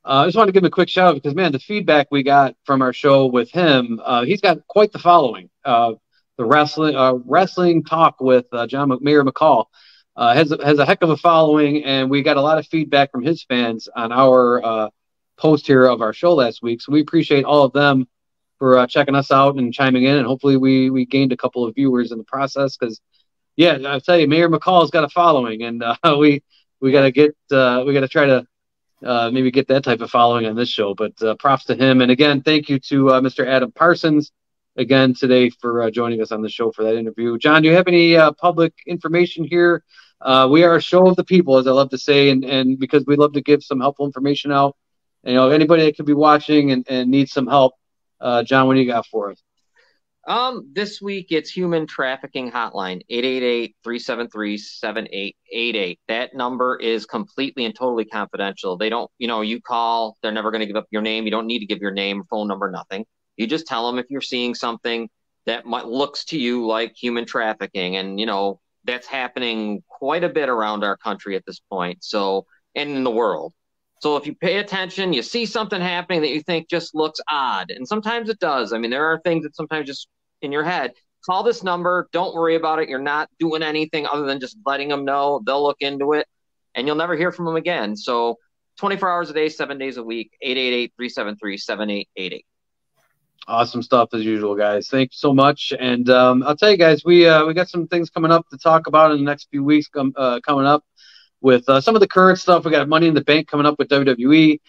I just want to give him a quick shout out because, man, the feedback we got from our show with him, he's got quite the following. The wrestling talk with Mayor McCall has a heck of a following, and we got a lot of feedback from his fans on our post here of our show last week. So we appreciate all of them for checking us out and chiming in, and hopefully we gained a couple of viewers in the process because, yeah, I tell you, Mayor McCall's got a following, and we got to try to maybe get that type of following on this show. But props to him, and again, thank you to Mr. Adam Parsons again today for joining us on the show for that interview. John, do you have any public information here? We are a show of the people, as I love to say, and because we love to give some helpful information out. Anybody that could be watching and needs some help, John, what do you got for us? This week it's Human Trafficking Hotline, 888-373-7888. That number is completely and totally confidential. They don't, you call, they're never going to give up your name. You don't need to give your name, phone number, nothing. You just tell them if you're seeing something that looks to you like human trafficking. And, that's happening quite a bit around our country at this point. So, and in the world. So if you pay attention, you see something happening that you think just looks odd. And sometimes it does. I mean, there are things that sometimes just in your head. Call this number. Don't worry about it. You're not doing anything other than just letting them know. They'll look into it. And you'll never hear from them again. So 24 hours a day, 7 days a week, 888-373-7888. Awesome stuff as usual, guys. Thank you so much. And I'll tell you guys, we got some things coming up to talk about in the next few weeks coming up with some of the current stuff. We got Money in the Bank coming up with WWE.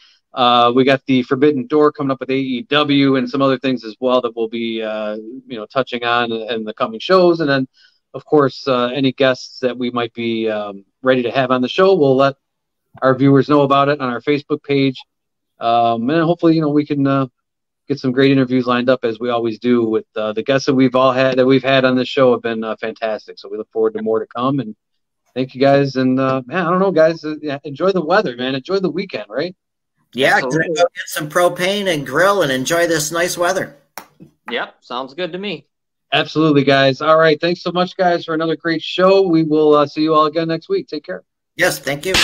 We got the Forbidden Door coming up with AEW and some other things as well that we'll be touching on in the coming shows. And then, of course, any guests that we might be ready to have on the show, we'll let our viewers know about it on our Facebook page. And hopefully, we can get some great interviews lined up as we always do with the guests that we've had on this show have been fantastic. So we look forward to more to come. And thank you guys. And man, I don't know, guys, enjoy the weather, man. Enjoy the weekend, right? Yeah, go get some propane and grill and enjoy this nice weather. Yep, sounds good to me. Absolutely, guys. All right, thanks so much, guys, for another great show. We will see you all again next week. Take care. Yes, thank you.